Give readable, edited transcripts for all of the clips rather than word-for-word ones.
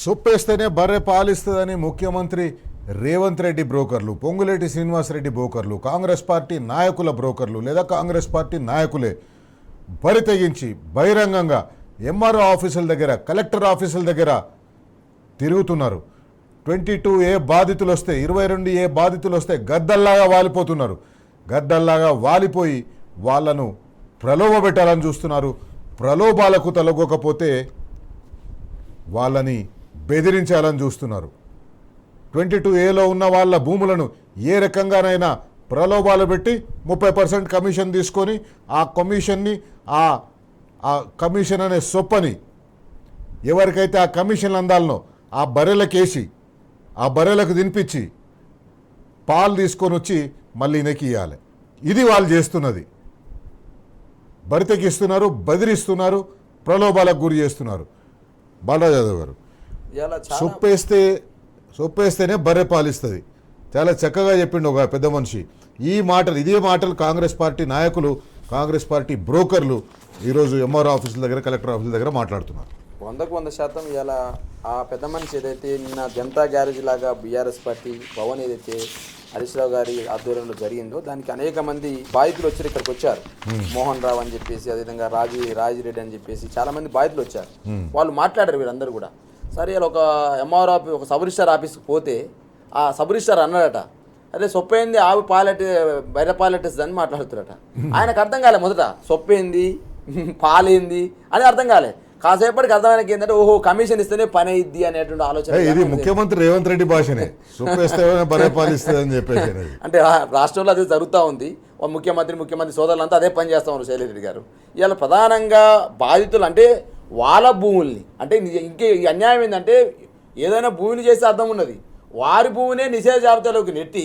సొప్పేస్తేనే బర్రె పాలిస్తుందని ముఖ్యమంత్రి రేవంత్ రెడ్డి బ్రోకర్లు, పొంగులేటి శ్రీనివాసరెడ్డి బ్రోకర్లు, కాంగ్రెస్ పార్టీ నాయకుల బ్రోకర్లు లేదా కాంగ్రెస్ పార్టీ నాయకులే బరి తెగించి బహిరంగంగా ఎంఆర్ఓ ఆఫీసుల దగ్గర, కలెక్టర్ ఆఫీసుల దగ్గర తిరుగుతున్నారు. 22A బాధితులు వస్తే, 22A బాధితులు వస్తే గద్దల్లాగా వాలిపోతున్నారు. గద్దల్లాగా వాలిపోయి వాళ్ళను ప్రలోభపెట్టాలని చూస్తున్నారు. ప్రలోభాలకు తలగొకపోతే వాళ్ళని బెదిరించాలని చూస్తున్నారు. 22Aలో ఉన్న వాళ్ళ భూములను ఏ రకంగానైనా ప్రలోభాలు పెట్టి 30% కమిషన్ తీసుకొని ఆ కమిషన్ని ఆ కమిషన్ అనే సొప్పని ఎవరికైతే ఆ కమిషన్ అందాలనో ఆ బర్రెలకేసి ఆ బర్రెలకు తినిపించి పాలు తీసుకొని వచ్చి మళ్ళీ ఈయనకి ఇవ్వాలి. ఇది వాళ్ళు చేస్తున్నది. బరితెకిస్తున్నారు, బెదిరిస్తున్నారు, ప్రలోభాలకు గురి చేస్తున్నారు. బాలరాజాదవ్ గారు, సొప్పేస్తేనే బర్రె పాలిస్తుంది. చాలా చక్కగా చెప్పిండు ఒక పెద్ద మనిషి. ఇదే మాటలు కాంగ్రెస్ పార్టీ నాయకులు, కాంగ్రెస్ పార్టీ బ్రోకర్లు ఈరోజు ఎంఆర్ఓ ఆఫీసుల దగ్గర, కలెక్టర్ ఆఫీసుల దగ్గర మాట్లాడుతున్నారు. 100% ఇలా ఆ పెద్ద మనిషి ఏదైతే నిన్న జనతా గ్యారేజ్ లాగా బీఆర్ఎస్ పార్టీ భవన్ ఏదైతే హరీష్ రావు గారి ఆధ్వర్యంలో జరిగిందో దానికి అనేక మంది బాధితులు వచ్చారు. ఇక్కడికి వచ్చారు. మోహన్ రావు అని చెప్పేసి, అదేవిధంగా రాజిరెడ్డి అని చెప్పేసి చాలా మంది బాధితులు వచ్చారు. వాళ్ళు మాట్లాడారు. వీళ్ళందరూ కూడా సరే ఒక ఎంఆర్ ఆఫీస్, ఒక సబ్ రిజిస్టార్ ఆఫీస్కి పోతే ఆ సబ్ రిజిస్టార్ అన్నాడట, అదే సొప్పేంది ఆవు బయట పాలెట్టేస్తుంది అని మాట్లాడుతున్నారట. ఆయనకు అర్థం కాలే. మొదట సొప్పేంది పాలేంది అని అర్థం కాలే. కాసేపటికి అర్థమైనకి ఏంటంటే ఓహో కమిషన్ ఇస్తేనే పని అయ్యిద్ది అనేటువంటి ఆలోచన. ఇది ముఖ్యమంత్రి రేవంత్ రెడ్డి భాషనే, అని చెప్పేసి. అంటే రాష్ట్రంలో అదే జరుగుతూ ఉంది. ముఖ్యమంత్రి సోదరులంతా అదే పని చేస్తా ఉన్నారు. శైలరెడ్డి గారు ఇవాళ ప్రధానంగా బాధితులు అంటే వాళ్ళ భూముల్ని, అంటే ఇంకే అన్యాయం ఏంటంటే ఏదైనా భూమిని చేస్తే అర్థం ఉన్నది. వారి భూమినే నిషేధ జాబితాలోకి నెట్టి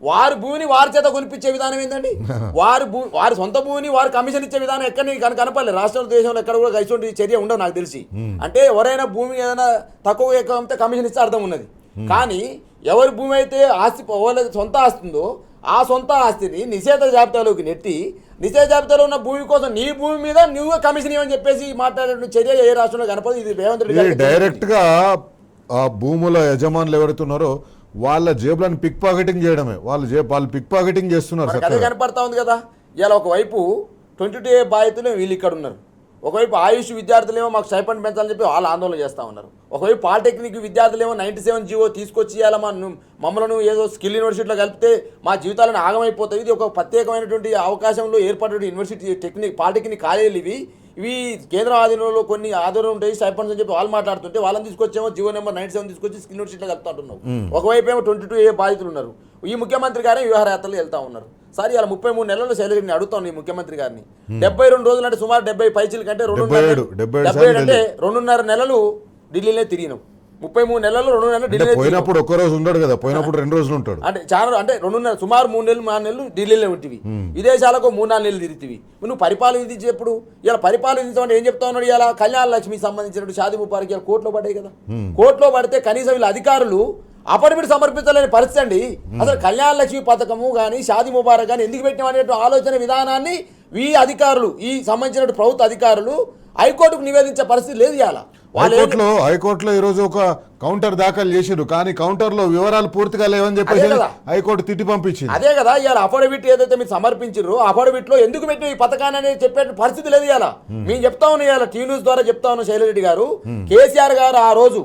వారి భూమిని వారి చేత కొనిపించే విధానం ఏంటండి? వారి సొంత భూమిని వారు కమిషన్ ఇచ్చే విధానం ఎక్కడ కనపడలేదు. రాష్ట్రంలో, దేశంలో ఎక్కడ కూడా ఇటువంటి చర్య ఉండవు నాకు తెలిసి. అంటే ఎవరైనా భూమి ఏదైనా తక్కువ ఎక్కువ అమ్మితే కమిషన్ ఇస్తే అర్థం ఉన్నది. కానీ ఎవరి భూమి అయితే ఆస్తి సొంత ఆస్తి ఉందో ఆ సొంత ఆస్తిని నిషేధ జాబితాలోకి నెట్టి నిషేధ జాబితాలో ఉన్న భూమి కోసం నీ భూమి మీద నువ్వు కమిషన్ ఇవ్వని చెప్పేసి మాట్లాడే చర్య ఏ రాష్ట్రంలో కనపడదు. ఇది రేవంత్ రెడ్డి డైరెక్ట్ గా ఆ భూముల యజమానులు ఎవరైతున్నారో వాళ్ళ జేబులను పిక్ పాకెటింగ్ చేయడమే. వాళ్ళు పిక్ పాకెటింగ్ చేస్తున్నారు. అదే కనపడతా ఉంది కదా. ఇలా ఒకవైపు 22A బాధితులు వీళ్ళు ఇక్కడ ఉన్నారు. ఒకవైపు ఆయుష్ విద్యార్థులేమో మాకు స్టైపెండ్ పెంచాలని చెప్పి వాళ్ళు ఆందోళన చేస్తూ ఉన్నారు. ఒకవైపు పాలిటెక్నిక్ విద్యార్థులేమో 97 జీవో తీసుకొచ్చి ఇవాళ మమ్మల్ని ఏదో స్కిల్ యూనివర్సిటీలో కలిపితే మా జీవితాలను ఆగమైపోతాయి. ఇది ఒక ప్రత్యేకమైనటువంటి అవకాశంలో ఏర్పడిన యూనివర్సిటీ పాలిటెక్నిక్ కాలేజీలు ఇవి కేంద్రం ఆధీనంలో కొన్ని ఆధారం ఉంటాయి, స్టైపెండ్స్ అని చెప్పి వాళ్ళు మాట్లాడుతుంటే వాళ్ళని తీసుకొచ్చేమో జీవో నెంబర్ 97 తీసుకొచ్చి స్కిల్ యూనివర్సిటీలో కలుపుతుంటున్నావు. ఒకవైపు ఏమో 22A బాధితులు ఉన్నారు. ఈ ముఖ్యమంత్రి గారే విహారయాత్రలు వెళ్తా ఉన్నారు. సార్ ఇలా 33 నెలల్లో శైలరెడ్డిని అడుగుతాను ఈ ముఖ్యమంత్రి గారిని. 72 రోజులు అంటే సుమారు 70 పైచీల కంటే 2.5 అంటే 2.5 నెలలు ఢిల్లీలో తిరిగినాం. 33 నెలలు 2 నెలలు ఢిల్లీ పోయినప్పుడు ఒక్క రోజు ఉంటాడు కదా, పోయినప్పుడు 2 రోజులు ఉంటాడు. అంటే చాలా అంటే 2 సుమారు 3 నెలలు 4 నెలలు ఢిల్లీలో ఉంటివి. విదేశాలకు 3-4 నెలలు తిరిగితివి. నువ్వు పరిపాలించేప్పుడు ఇలా పరిపాలించమంటే ఏం చెప్తా ఉన్నాడు? ఇలా కళ్యాణ లక్ష్మికి సంబంధించినట్టు షాదీ ముబారక్ ఇలా కోర్టులో పడ్డాయి కదా. కోర్టులో పడితే కనీసం వీళ్ళ అధికారులు అఫిడవిట్ సమర్పించలేని పరిస్థితి అండి. అసలు కళ్యాణ లక్ష్మి పథకము కానీ షాదీ ముబారక్ కానీ ఎందుకు పెట్టిననే ఆలోచన విధానాన్ని ఈ అధికారులు, ఈ సంబంధించిన ప్రభుత్వ అధికారులు హైకోర్టుకు నివేదించే పరిస్థితి లేదు. ఇవాళ హైకోర్టులో ఈ రోజు ఒక కౌంటర్ దాఖలు చేసిరు, కానీ కౌంటర్ లో వివరాలు పూర్తిగా లేవని చెప్పేసి హైకోర్టు తిట్టి పంపించింది. అదే కదా ఇవాళ అఫిడవిట్ ఏదైతే మీరు సమర్పించారో అఫిడవిట్ లో ఎందుకు పెట్టిన ఈ పథకాన్ని అనేది చెప్పే పరిస్థితి లేదు. ఇవాళ మేము చెప్తా ఉన్నాం, ఇవాళ టీవీ న్యూస్ ద్వారా చెప్తా ఉన్నాం. శైలరెడ్డి గారు, కేసీఆర్ గారు ఆ రోజు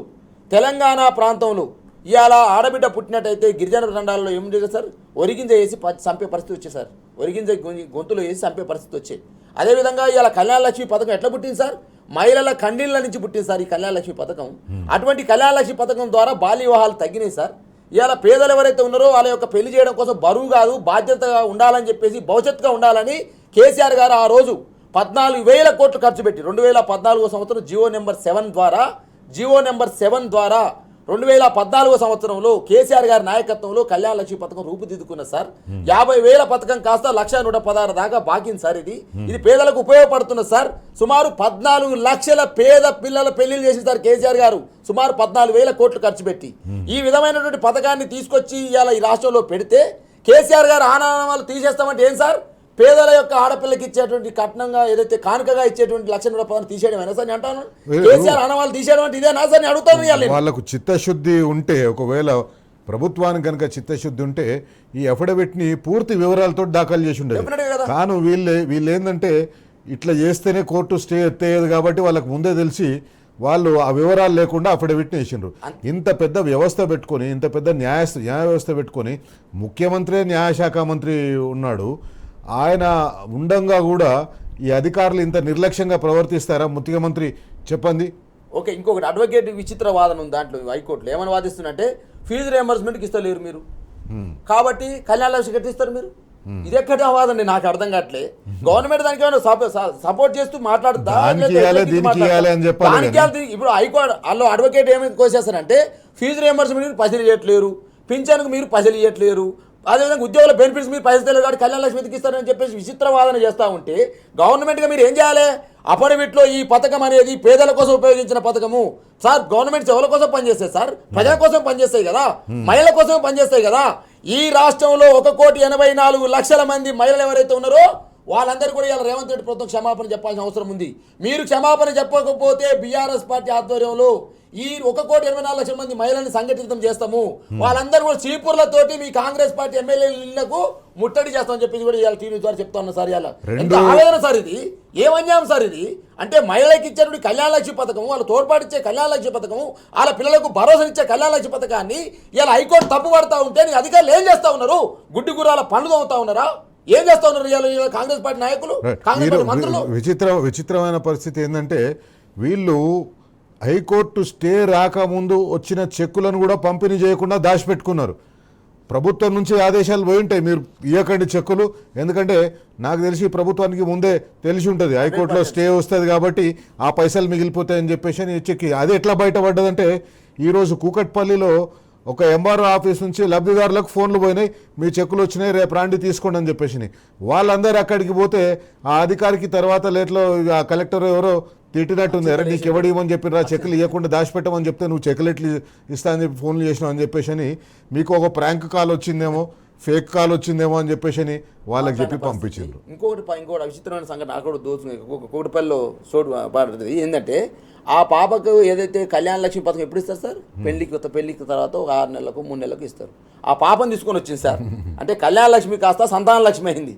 తెలంగాణ ప్రాంతంలో ఇవాళ ఆడబిడ్డ పుట్టినట్టయితే గిరిజన తండాలలో ఏం చేశారు సార్? ఒరిగింజ వేసి చంపే పరిస్థితి వచ్చేది సార్. ఒరిగింజ గొంతులో వేసి చంపే పరిస్థితి వచ్చేది. అదేవిధంగా ఇవాళ కళ్యాణ లక్ష్మి పథకం ఎట్లా పుట్టింది సార్? మహిళల కండిళ్ళ నుంచి పుట్టింది సార్ ఈ కళ్యాణ లక్ష్మి పథకం. అటువంటి కళ్యాణ లక్ష్మి పథకం ద్వారా బాల్య వివాహాలు తగ్గినాయి సార్. ఇవాళ పేదలు ఎవరైతే ఉన్నారో వాళ్ళ యొక్క పెళ్లి చేయడం కోసం బరువు కాదు బాధ్యతగా ఉండాలని చెప్పేసి, భవిష్యత్తుగా ఉండాలని కేసీఆర్ గారు ఆ రోజు 14,000 కోట్లు ఖర్చు పెట్టి 2014 సంవత్సరం జీవో నెంబర్ 7 ద్వారా 2014 సంవత్సరంలో కేసీఆర్ గారి నాయకత్వంలో కళ్యాణ లక్ష్మి పథకం రూపుదిద్దుకున్న సార్. 50,000 పథకం కాస్త 1,116 దాకా బాకింది సార్. ఇది పేదలకు ఉపయోగపడుతున్న సార్. సుమారు 14 లక్షల పేద పిల్లల పెళ్లిళ్ళు చేసిన సార్ కేసీఆర్ గారు సుమారు 14,000 కోట్లు ఖర్చు పెట్టి. ఈ విధమైనటువంటి పథకాన్ని తీసుకొచ్చి ఇవాళ ఈ రాష్ట్రంలో పెడితే కేసీఆర్ గారు ఆనామాలు తీసేస్తామంటే ఏం సార్? పేదల యొక్క ఆడపిల్లకి ఇచ్చేటువంటి కట్నంగా ఏదైతే కానుకగా ఇచ్చేటువంటి ₹1,00,000 తీసేయడమేనా సార్ నేను అంటాను. కేసీఆర్ ఆనవాళ్ళు తీసేయడం అంటే ఇదేనా సార్ నేను అడుగుతాను. వాళ్ళకు చిత్తశుద్ధి ఉంటే, ఒకవేళ ప్రభుత్వానికి కనుక చిత్తశుద్ధి ఉంటే ఈ అఫిడవిట్ని పూర్తి వివరాలతో దాఖలు చేసి ఉండేది. కానీ వీళ్ళు ఏంటంటే ఇట్లా చేస్తేనే కోర్టు స్టే ఎత్తేయదు కాబట్టి వాళ్ళకు ముందే తెలిసి వాళ్ళు ఆ వివరాలు లేకుండా అఫిడవిట్ని వేసిండ్రు. ఇంత పెద్ద వ్యవస్థ పెట్టుకొని, ఇంత పెద్ద న్యాయ వ్యవస్థ పెట్టుకొని, ముఖ్యమంత్రి న్యాయశాఖ మంత్రి ఉన్నాడు, ఆయన ఉండంగా కూడా ఈ అధికారులు ఇంత నిర్లక్ష్యంగా ప్రవర్తిస్తారా ముఖ్యమంత్రి? చెప్పండి. ఓకే, ఇంకొకటి అడ్వకేట్ విచిత్ర వాదన ఉంది దాంట్లో. హైకోర్టులో ఏమని వాదిస్తున్నట్టే ఫీజు రియంబర్స్మెంట్కి ఇస్తలేరు మీరు, కాబట్టి కళ్యాణ లక్ష్మి కట్టిస్తారు మీరు. ఇది ఎక్కడ వాదండి నాకు అర్థం కావట్లే. గవర్నమెంట్ దానికి ఏమైనా సపోర్ట్ చేస్తూ మాట్లాడుతా. ఇప్పుడు హైకోర్టు వాళ్ళు అడ్వకేట్ ఏమైనా కోసేస్తారంటే ఫీజు రియంబర్స్మెంట్ పైసలు ఇవ్వట్లేరు, పింఛన్కు మీరు పైసలు ఇవ్వట్లేరు, అదేవిధంగా ఉద్యోగుల బెనిఫిట్స్ మీరు పైసలు తెలియదు కాబట్టి కళ్యాణ లక్ష్మి ఇస్తారని చెప్పేసి విచిత్ర వాదన చేస్తూ ఉంటే గవర్నమెంట్గా మీరు ఏం చేయాలి? అఫిడవిట్లో ఈ పథకం అనేది పేదల కోసం ఉపయోగించిన పథకము సార్. గవర్నమెంట్స్ ఎవరి కోసం పనిచేస్తాయి సార్? ప్రజల కోసం పనిచేస్తాయి కదా, మహిళల కోసం పనిచేస్తాయి కదా. ఈ రాష్ట్రంలో 1,84,00,000 మంది మహిళలు ఎవరైతే ఉన్నారో వాళ్ళందరూ కూడా ఇలా రేవంత్ రెడ్డి ప్రభుత్వం క్షమాపణ చెప్పాల్సిన అవసరం ఉంది. మీరు క్షమాపణ చెప్పకపోతే బీఆర్ఎస్ పార్టీ ఆధ్వర్యంలో ఈ 1,84,00,000 మంది మహిళల్ని సంఘటితం చేస్తాము. వాళ్ళందరూ కూడా చీపుర్లతోటి మీ కాంగ్రెస్ పార్టీ ఎమ్మెల్యేలకు ముట్టడి చేస్తామని చెప్పి కూడా ఇవాళ టీవీ ద్వారా చెప్తా ఉన్నా సార్. ఇలా ఎంత ఆవేదన సార్, ఇది ఏమన్యాయం సార్ ఇది. అంటే మహిళలకు ఇచ్చేటువంటి కళ్యాణ లక్ష్మి పథకం, వాళ్ళు తోడ్పాటిచ్చే కళ్యాణ లక్ష్మి పథకం, వాళ్ళ పిల్లలకు భరోసానిచ్చే కళ్యాణ లక్ష్మి పథకాన్ని ఇలా హైకోర్టు తప్పు పడతా ఉంటే నీ అధికారులు ఏం చేస్తా ఉన్నారు? గుడ్డి గుర్రాల పనులు అవుతా ఉన్నారా? ఏం చేస్తా ఉన్నారు ఇవాళ కాంగ్రెస్ పార్టీ నాయకులు, కాంగ్రెస్ పార్టీ మంత్రులు? విచిత్రమైన పరిస్థితి ఏంటంటే వీళ్ళు హైకోర్టు స్టే రాకముందు వచ్చిన చెక్కులను కూడా పంపిణీ చేయకుండా దాచిపెట్టుకున్నారు. ప్రభుత్వం నుంచి ఆదేశాలు పోయి ఉంటాయి, మీరు ఇవ్వకండి చెక్కులు, ఎందుకంటే నాకు తెలిసి ప్రభుత్వానికి ముందే తెలిసి ఉంటుంది హైకోర్టులో స్టే వస్తుంది కాబట్టి ఆ పైసలు మిగిలిపోతాయని చెప్పేసి చెక్కి. అది ఎట్లా బయటపడ్డదంటే ఈరోజు కూకట్పల్లిలో ఒక ఎంఆర్ఓ ఆఫీస్ నుంచి లబ్ధిదారులకు ఫోన్లు పోయినాయి, మీ చెక్కులు వచ్చినాయి రేపు రాండి తీసుకోండి అని చెప్పేసి. వాళ్ళందరూ అక్కడికి పోతే ఆ అధికారికి తర్వాత లేట్లో ఆ కలెక్టర్ ఎవరో తిట్టినట్టుంది, ఎరా నీకు ఎవడు ఇవ్వమని చెప్పిరా, చెక్కులు ఇవ్వకుండా దాచిపెట్టమని చెప్తే నువ్వు చెక్కులు ఎట్లు ఇస్తా అని చెప్పి ఫోన్లు చేసినావు అని చెప్పేసి మీకు ఒక ప్రాంక్ కాల్ వచ్చిందేమో, ఫేక్ కాల్ వచ్చిందేమో అని చెప్పేసి వాళ్ళకి చెప్పి పంపించారు. ఇంకోటి విచిత్రమైన సంఘటన అక్కడ దోచుకుని కూకట్పల్లిలో చోటు పడుతుంది. ఏంటంటే ఆ పాపకు ఏదైతే కళ్యాణ లక్ష్మి పథకం ఎప్పుడు ఇస్తారు సార్? పెళ్లికి తర్వాత ఒక 6 నెలలకు 3 నెలలకు ఇస్తారు. ఆ పాపను తీసుకొని వచ్చింది సార్. అంటే కళ్యాణ లక్ష్మి కాస్త సంతాన లక్ష్మి అయింది.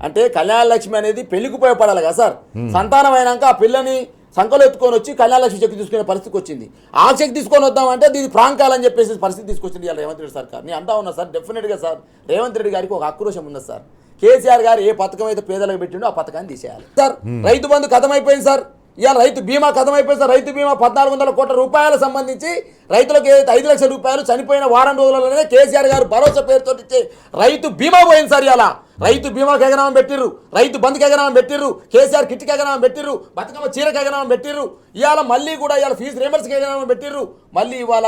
అంటే కళ్యాణ లక్ష్మి అనేది పెళ్లికి ఉపయోగపడాలి కదా సార్. సంతానం అయినాక ఆ పిల్లని సంకలు ఎత్తుకొని వచ్చి కళ్యాణ లక్ష్మి చెక్ తీసుకునే పరిస్థితికి వచ్చింది. ఆ చెక్ తీసుకొని వద్దామంటే దీన్ని ప్రాంకాలని చెప్పేసి పరిస్థితి తీసుకొచ్చింది ఇలా రేవంత్ రెడ్డి సర్కార్. నేను అంటా ఉన్నా సార్, డెఫినెట్గా సార్ రేవంత్ రెడ్డి గారికి ఒక ఆక్రోశం ఉంది సార్. కేసీఆర్ గారు ఏ పథకం అయితే పేదలకు పెట్టిండో ఆ పథకాన్ని తీసేయాలి సార్. రైతు బంధు కథమైపోయింది సార్, ఇవాళ రైతు బీమా కథమైపోయింది సార్. రైతు బీమా 1,400 కోట్ల రూపాయలకు సంబంధించి రైతులకు ఏదైతే 5 లక్షల రూపాయలు చనిపోయిన వారం రోజులలోనే కేసీఆర్ గారు భరోసా పేరుతో ఇచ్చే రైతు బీమా పోయింది సార్. ఇలా రైతు బీమాకి ఎగనామం పెట్టిర్రు, రైతు బంధుకి ఎగనామం పెట్టిర్రు, కేసీఆర్ కిట్కి ఎగనామం పెట్టిర్రు, బతుకమ్మ చీరకు ఎగనామం పెట్టిర్రు, ఇవాళ మళ్ళీ కూడా ఇవాళ ఫీజు రియంబర్స్కి ఎగనామం పెట్టిర్రు. మళ్ళీ ఇవాళ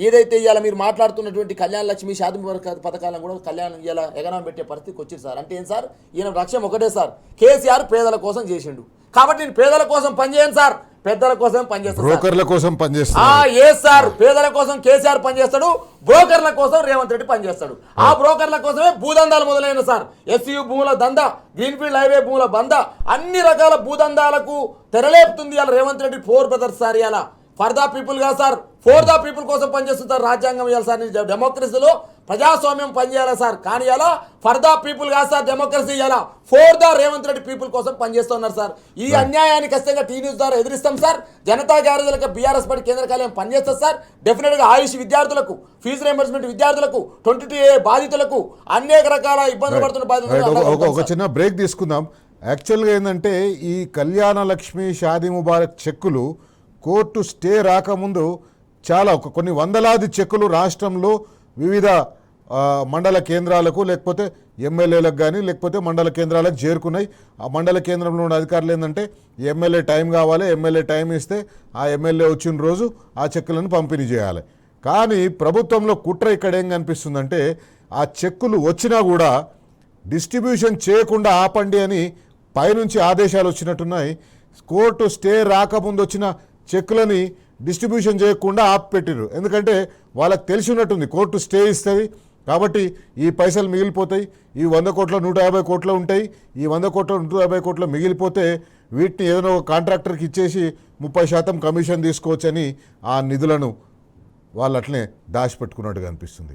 ఏదైతే ఇవాళ మీరు మాట్లాడుతున్నటువంటి కళ్యాణ లక్ష్మి షాదీ పథకాలను కూడా కళ్యాణం ఇలా ఎగనామం పెట్టే పరిస్థితికి వచ్చింది సార్. అంటే ఏం సార్, ఈయన లక్ష్యం ఒకటే సార్, కేసీఆర్ పేదల కోసం చేసిండు కాబట్టి నేను పేదల కోసం పనిచేయను సార్, పెద్దల కోసం పనిచేస్తాడు, బ్రోకర్ల కోసం పనిచేస్తాడు. ఏ సార్, పేదల కోసం కేసీఆర్ పనిచేస్తాడు, బ్రోకర్ల కోసం రేవంత్ రెడ్డి పనిచేస్తాడు. ఆ బ్రోకర్ల కోసమే భూదందాలు మొదలైన సార్. ఎస్యూ భూముల దందా, గ్రీన్ఫీల్డ్ హైవే భూముల బంద, అన్ని రకాల భూదందాలకు తెరలేపుతుంది ఇలా రేవంత్ రెడ్డి 4 బ్రదర్స్ సార్. ఇలా ఫర్ ద పీపుల్ గా సార్, ఫోర్ ద పీపుల్ కోసం పనిచేస్తుంటారు. రాజ్యాంగం ఇవ్వాలి సార్, డెమోక్రసీలో ప్రజాస్వామ్యం పనిచేయాలి సార్. కానీ ఇలా ఫర్ ద పీపుల్ కాదు సార్, డెమోక్రసీ ఇలా four the Revanth Reddy people కోసం పనిచేస్తున్నారు సార్. ఈ అన్యాయాన్ని ఖచ్చితంగా టీ న్యూస్ ద్వారా ఎదిరిస్తాం సార్. జనతా గ్యారేజీలకు బీఆర్ఎస్ పార్టీ కేంద్ర కార్యాలయం పనిచేస్తారు సార్. డెఫినెట్గా ఆయుష్ విద్యార్థులకు, ఫీజు రియంబర్స్మెంట్ విద్యార్థులకు, 22A బాధితులకు, అనేక రకాల ఇబ్బందులు పడుతున్న బాధితులకు. ఒక చిన్న బ్రేక్ తీసుకుందాం. యాక్చువల్గా ఏంటంటే ఈ కళ్యాణ లక్ష్మి, షాదీ ముబారక్ చెక్కులు కోర్టు స్టే రాకముందు చాలా కొన్ని వందలాది చెక్కులు రాష్ట్రంలో వివిధ మండల కేంద్రాలకు లేకపోతే ఎమ్మెల్యేలకు కానీ లేకపోతే మండల కేంద్రాలకు చేరుకున్నాయి. ఆ మండల కేంద్రంలో ఉన్న అధికారులు ఏంటంటే ఎమ్మెల్యే టైం కావాలి, ఎమ్మెల్యే టైం ఇస్తే ఆ ఎమ్మెల్యే వచ్చిన రోజు ఆ చెక్కులను పంపిణీ చేయాలి. కానీ ప్రభుత్వంలో కుట్ర ఇక్కడ ఏం కనిపిస్తుందంటే ఆ చెక్కులు వచ్చినా కూడా డిస్ట్రిబ్యూషన్ చేయకుండా ఆపండి అని పైనుంచి ఆదేశాలు వచ్చినట్టున్నాయి. కోర్టు స్టే రాకముందు వచ్చిన చెక్కులని డిస్ట్రిబ్యూషన్ చేయకుండా ఆపిపెట్టిరు. ఎందుకంటే వాళ్ళకి తెలిసి ఉన్నట్టుంది కోర్టు స్టే ఇస్తుంది, కాబట్టి ఈ పైసలు మిగిలిపోతాయి. ఈ 100 కోట్ల 150 కోట్లు ఉంటాయి. ఈ 100 కోట్ల 150 కోట్లు మిగిలిపోతే వీటిని ఏదైనా ఒక కాంట్రాక్టర్కి ఇచ్చేసి 30% కమిషన్ తీసుకోవచ్చని ఆ నిధులను వాళ్ళు అట్లనే దాచిపెట్టుకున్నట్టుగా అనిపిస్తుంది.